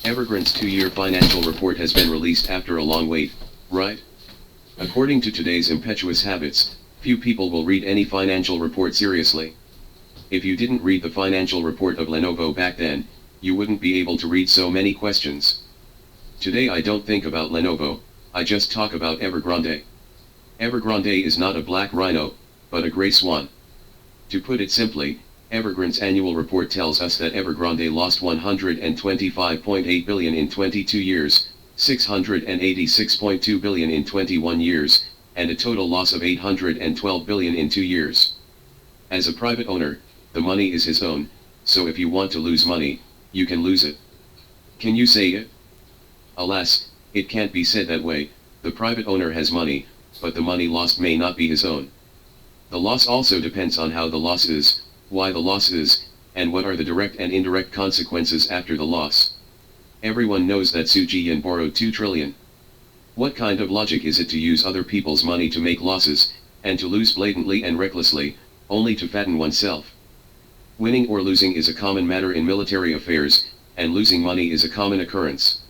Evergrande's 2-year financial report has been released after a long wait, right? According to today's impetuous habits, few people will read any financial report seriously. If you didn't read the financial report of Lenovo back then, you wouldn't be able to read so many questions. Today I don't think about Lenovo, I just talk about Evergrande. Evergrande is not a black rhino, but a gray swan. To put it simply, Evergrande's annual report tells us that Evergrande lost 125.8 billion in 22 years, 686.2 billion in 21 years, and a total loss of 812 billion in 2 years. As a private owner, the money is his own, so if you want to lose money, you can lose it. Can you say it? Alas, it can't be said that way. The private owner has money, but the money lost may not be his own. The loss also depends on how the loss is, why the loss is, and what are the direct and indirect consequences after the loss. Everyone knows that Su Jian borrowed 2 trillion. What kind of logic is it to use other people's money to make losses, and to lose blatantly and recklessly, only to fatten oneself? Winning or losing is a common matter in military affairs, and losing money is a common occurrence.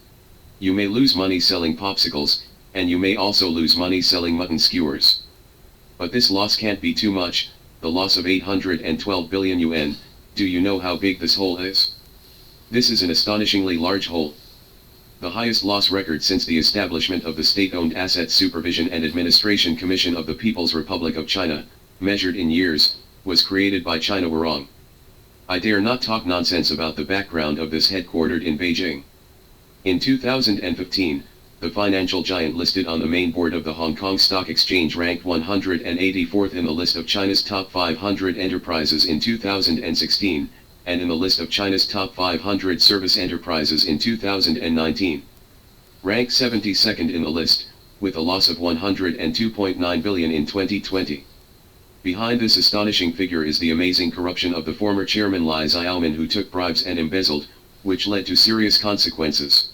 You may lose money selling popsicles, and you may also lose money selling mutton skewers. But this loss can't be too much, the loss of 812 billion yuan, do you know how big this hole is? This is an astonishingly large hole. The highest loss record since the establishment of the State-Owned Asset Supervision and Administration Commission of the People's Republic of China, measured in years, was created by China Warong. I dare not talk nonsense about the background of this headquartered in Beijing. In 2015, the financial giant listed on the main board of the Hong Kong Stock Exchange ranked 184th in the list of China's top 500 enterprises in 2016, and in the list of China's top 500 service enterprises in 2019. Ranked 72nd in the list, with a loss of 102.9 billion in 2020. Behind this astonishing figure is the amazing corruption of the former chairman Lai Xiaomin, who took bribes and embezzled, which led to serious consequences.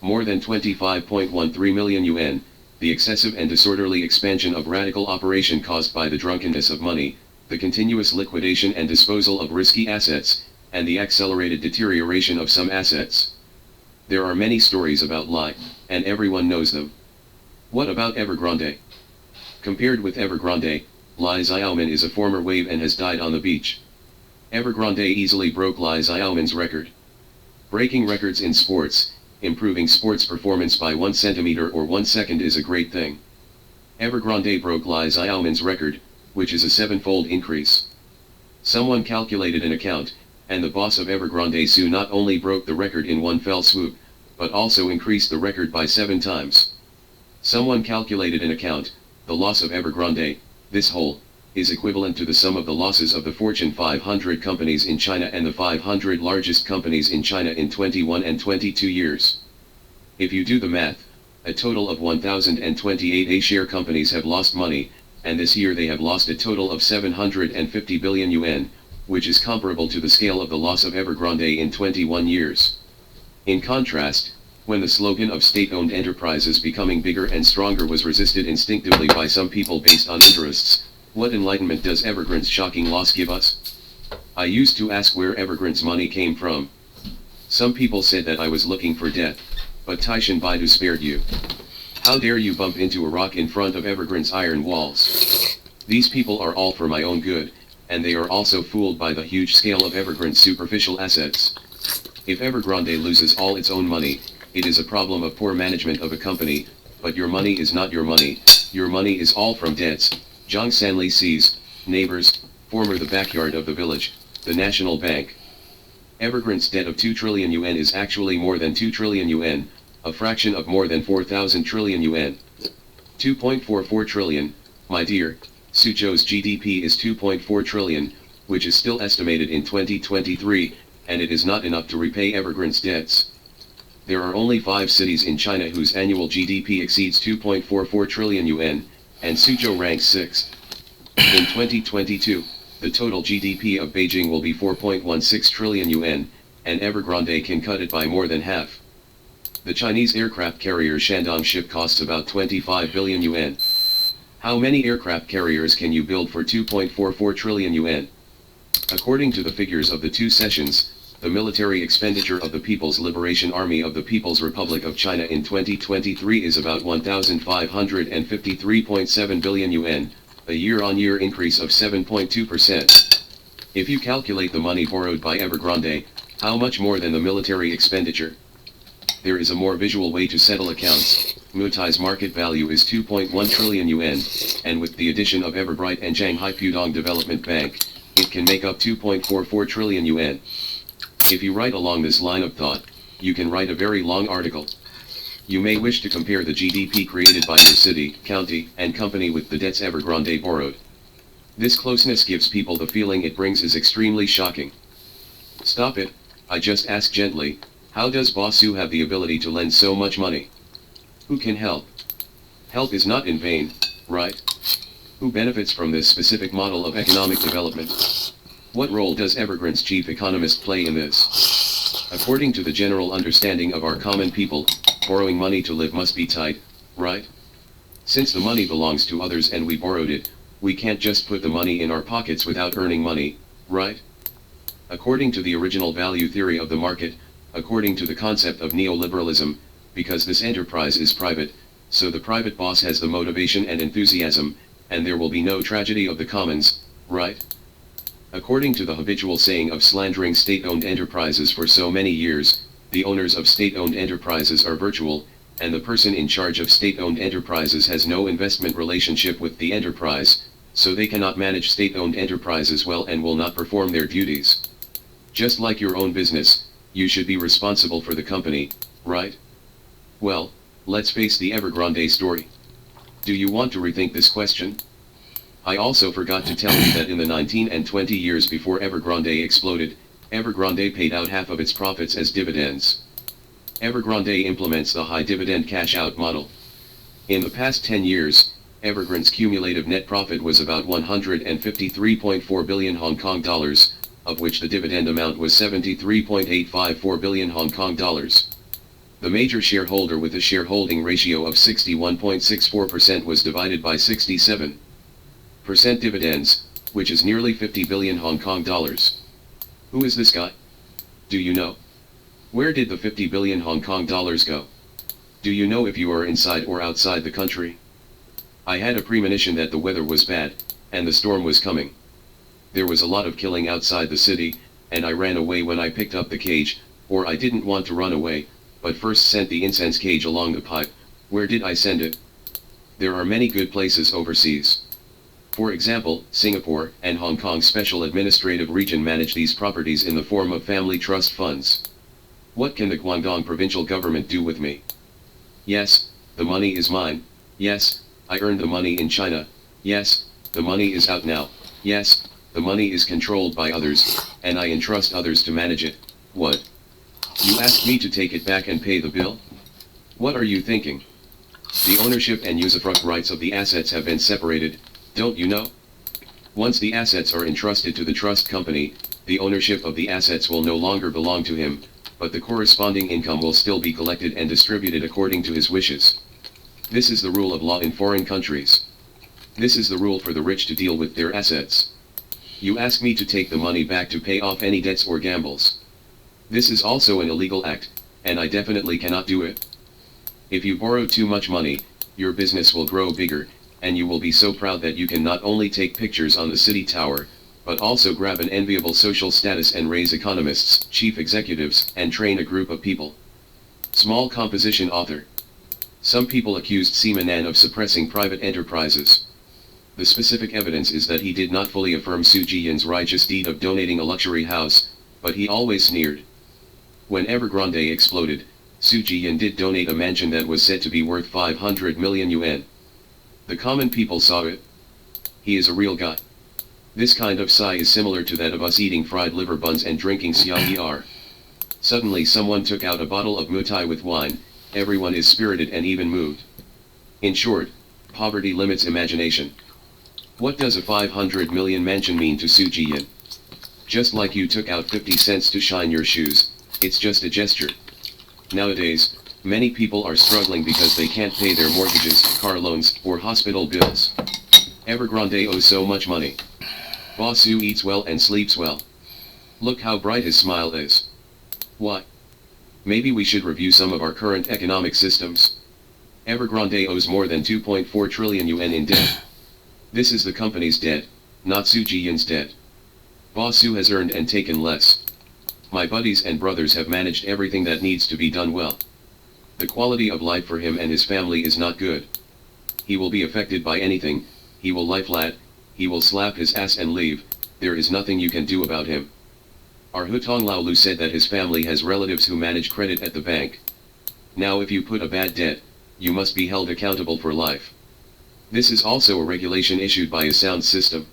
More than 25.13 million yuan, the excessive and disorderly expansion of radical operation caused by the drunkenness of money, the continuous liquidation and disposal of risky assets, and the accelerated deterioration of some assets. There are many stories about Lai, and everyone knows them. What about Evergrande? Compared with Evergrande, Lai Xiaomin is a former wave and has died on the beach. Evergrande easily broke Lai Xiaomin's record. Breaking records in sports, improving sports performance by 1 centimeter or 1 second is a great thing. Evergrande broke Lai Xiaomin's record, which is a 7-fold increase. Someone calculated an account, and the boss of Evergrande Su not only broke the record in one fell swoop, but also increased the record by 7 times. Someone calculated an account, the loss of Evergrande, this hole, is equivalent to the sum of the losses of the Fortune 500 companies in China and the 500 largest companies in China in 21 and 22 years. If you do the math, a total of 1,028 A-share companies have lost money, and this year they have lost a total of 750 billion yuan, which is comparable to the scale of the loss of Evergrande in 21 years. In contrast, when the slogan of state-owned enterprises becoming bigger and stronger was resisted instinctively by some people based on interests, what enlightenment does Evergrande's shocking loss give us? I used to ask where Evergrande's money came from. Some people said that I was looking for death, but Taishan Baidu spared you. How dare you bump into a rock in front of Evergrande's iron walls? These people are all for my own good, and they are also fooled by the huge scale of Evergrande's superficial assets. If Evergrande loses all its own money, it is a problem of poor management of a company, but your money is not your money is all from debts. Zhang Sanli sees, neighbors, former the backyard of the village, the National Bank. Evergrande's debt of 2 trillion yuan is actually more than 2 trillion yuan, a fraction of more than 4,000 trillion yuan. 2.44 trillion, my dear, Suzhou's GDP is 2.4 trillion, which is still estimated in 2023, and it is not enough to repay Evergrande's debts. There are only 5 cities in China whose annual GDP exceeds 2.44 trillion yuan, and Suzhou ranks 6th. In 2022, the total GDP of Beijing will be 4.16 trillion yuan, and Evergrande can cut it by more than half. The Chinese aircraft carrier Shandong ship costs about 25 billion yuan. How many aircraft carriers can you build for 2.44 trillion yuan? According to the figures of the 2 sessions, The military expenditure of the People's Liberation Army of the People's Republic of China in 2023 is about 1,553.7 billion yuan, a year-on-year increase of 7.2%. If you calculate the money borrowed by Evergrande, how much more than the military expenditure? There is a more visual way to settle accounts. Mutai's market value is 2.1 trillion yuan, and with the addition of Everbright and Shanghai Pudong Development Bank, it can make up 2.44 trillion yuan. If you write along this line of thought, you can write a very long article. You may wish to compare the GDP created by your city, county, and company with the debts Evergrande borrowed. This closeness gives people the feeling it brings is extremely shocking. Stop it, I just ask gently, how does Bossu have the ability to lend so much money? Who can help? Help is not in vain, right? Who benefits from this specific model of economic development? What role does Evergrande's chief economist play in this? According to the general understanding of our common people, borrowing money to live must be tight, right? Since the money belongs to others and we borrowed it, we can't just put the money in our pockets without earning money, right? According to the original value theory of the market, according to the concept of neoliberalism, because this enterprise is private, so the private boss has the motivation and enthusiasm, and there will be no tragedy of the commons, right? According to the habitual saying of slandering state-owned enterprises for so many years, the owners of state-owned enterprises are virtual, and the person in charge of state-owned enterprises has no investment relationship with the enterprise, so they cannot manage state-owned enterprises well and will not perform their duties. Just like your own business, you should be responsible for the company, right? Well, let's face the Evergrande story. Do you want to rethink this question? I also forgot to tell you that in the 19 and 20 years before Evergrande exploded, Evergrande paid out half of its profits as dividends. Evergrande implements the high dividend cash-out model. In the past 10 years, Evergrande's cumulative net profit was about 153.4 billion Hong Kong dollars, of which the dividend amount was 73.854 billion Hong Kong dollars. The major shareholder with a shareholding ratio of 61.64% was divided by 67% dividends, which is nearly 50 billion Hong Kong dollars. Who is this guy? Do you know? Where did the 50 billion Hong Kong dollars go? Do you know if you are inside or outside the country? I had a premonition that the weather was bad, and the storm was coming. There was a lot of killing outside the city, and I ran away when I picked up the cage, or I didn't want to run away, but first sent the incense cage along the pipe. Where did I send it? There are many good places overseas. For example, Singapore and Hong Kong's Special Administrative Region manage these properties in the form of family trust funds. What can the Guangdong provincial government do with me? Yes, the money is mine. Yes, I earned the money in China. Yes, the money is out now. Yes, the money is controlled by others, and I entrust others to manage it. What? You asked me to take it back and pay the bill? What are you thinking? The ownership and usufruct rights of the assets have been separated, don't you know? Once the assets are entrusted to the trust company, the ownership of the assets will no longer belong to him, but the corresponding income will still be collected and distributed according to his wishes. This is the rule of law in foreign countries. This is the rule for the rich to deal with their assets. You ask me to take the money back to pay off any debts or gambles. This is also an illegal act, and I definitely cannot do it. If you borrow too much money, your business will grow bigger, and you will be so proud that you can not only take pictures on the city tower, but also grab an enviable social status and raise economists, chief executives, and train a group of people. Small composition author. Some people accused Sima Nan of suppressing private enterprises. The specific evidence is that he did not fully affirm Su Jiyan's righteous deed of donating a luxury house, but he always sneered. When Evergrande exploded, Su Jiyan did donate a mansion that was said to be worth 500 million yuan. The common people saw it. He is a real guy. This kind of sigh is similar to that of us eating fried liver buns and drinking CIER. Suddenly someone took out a bottle of mutai with wine, everyone is spirited and even moved. In short, poverty limits imagination. What does a 500 million mansion mean to Su Jiyan? Just like you took out 50 cents to shine your shoes, it's just a gesture. Nowadays, many people are struggling because they can't pay their mortgages, car loans, or hospital bills. Evergrande owes so much money. Bossu eats well and sleeps well. Look how bright his smile is. Why? Maybe we should review some of our current economic systems. Evergrande owes more than 2.4 trillion yuan in debt. This is the company's debt, not Su Jiyin's debt. Boss Su has earned and taken less. My buddies and brothers have managed everything that needs to be done well. The quality of life for him and his family is not good. He will be affected by anything, he will lie flat, he will slap his ass and leave, there is nothing you can do about him. Our Hutong Lao Lu said that his family has relatives who manage credit at the bank. Now if you put a bad debt, you must be held accountable for life. This is also a regulation issued by a sound system.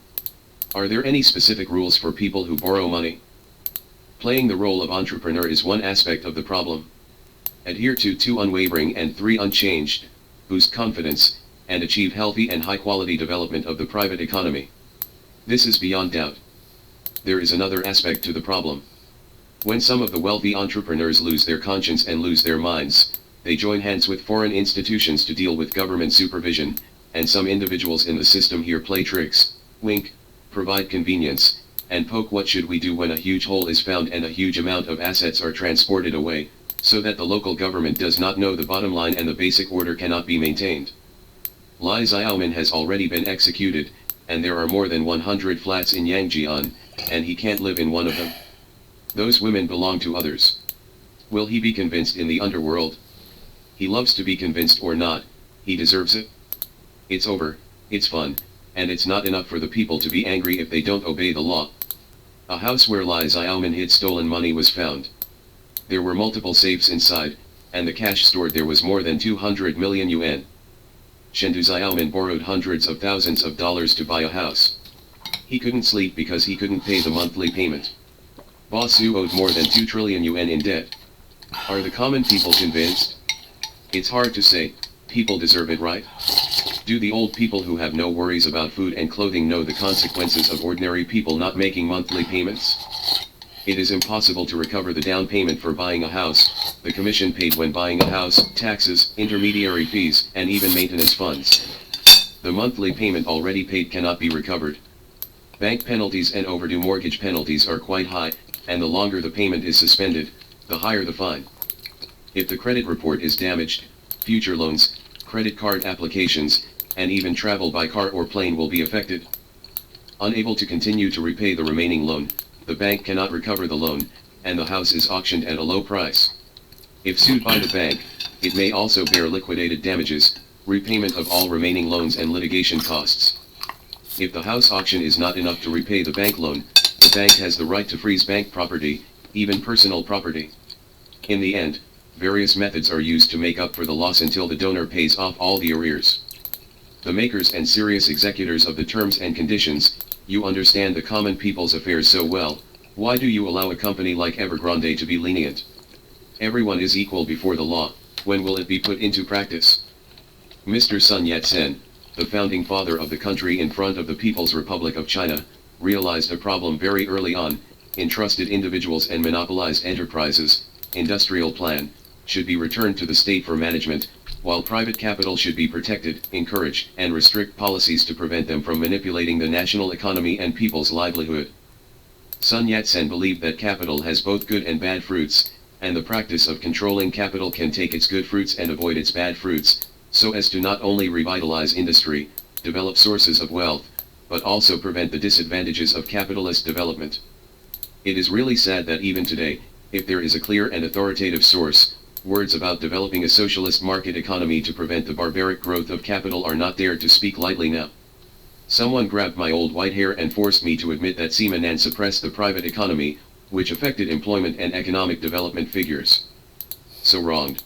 Are there any specific rules for people who borrow money? Playing the role of entrepreneur is one aspect of the problem. Adhere to 2 unwavering and 3 unchanged, boost confidence, and achieve healthy and high-quality development of the private economy. This is beyond doubt. There is another aspect to the problem. When some of the wealthy entrepreneurs lose their conscience and lose their minds, they join hands with foreign institutions to deal with government supervision, and some individuals in the system here play tricks, wink, provide convenience, and poke what should we do when a huge hole is found and a huge amount of assets are transported away, so that the local government does not know the bottom line and the basic order cannot be maintained. Lai Xiaomin has already been executed, and there are more than 100 flats in Yangjian, and he can't live in one of them. Those women belong to others. Will he be convinced in the underworld? He loves to be convinced or not, he deserves it. It's over, it's fun, and it's not enough for the people to be angry if they don't obey the law. A house where Lai Xiaomin hid stolen money was found. There were multiple safes inside, and the cash stored there was more than 200 million yuan. Shendu Xiaomin borrowed hundreds of thousands of dollars to buy a house. He couldn't sleep because he couldn't pay the monthly payment. Boss Su owed more than 2 trillion yuan in debt. Are the common people convinced? It's hard to say, people deserve it, right? Do the old people who have no worries about food and clothing know the consequences of ordinary people not making monthly payments? It is impossible to recover the down payment for buying a house, the commission paid when buying a house, taxes, intermediary fees, and even maintenance funds. The monthly payment already paid cannot be recovered. Bank penalties and overdue mortgage penalties are quite high, and the longer the payment is suspended, the higher the fine. If the credit report is damaged, future loans, credit card applications, and even travel by car or plane will be affected. Unable to continue to repay the remaining loan, the bank cannot recover the loan, and the house is auctioned at a low price. If sued by the bank, it may also bear liquidated damages, repayment of all remaining loans and litigation costs. If the house auction is not enough to repay the bank loan, the bank has the right to freeze bank property, even personal property. In the end, various methods are used to make up for the loss until the donor pays off all the arrears. The makers and serious executors of the terms and conditions, you understand the common people's affairs so well, why do you allow a company like Evergrande to be lenient? Everyone is equal before the law, when will it be put into practice? Mr. Sun Yat-sen, the founding father of the country in front of the People's Republic of China, realized a problem very early on, entrusted individuals and monopolized enterprises, industrial plan, should be returned to the state for management, while private capital should be protected, encouraged, and restrict policies to prevent them from manipulating the national economy and people's livelihood. Sun Yat-sen believed that capital has both good and bad fruits, and the practice of controlling capital can take its good fruits and avoid its bad fruits, so as to not only revitalize industry, develop sources of wealth, but also prevent the disadvantages of capitalist development. It is really sad that even today, if there is a clear and authoritative source, words about developing a socialist market economy to prevent the barbaric growth of capital are not dared to speak lightly now. Someone grabbed my old white hair and forced me to admit that Simanan suppressed the private economy, which affected employment and economic development figures. So wronged.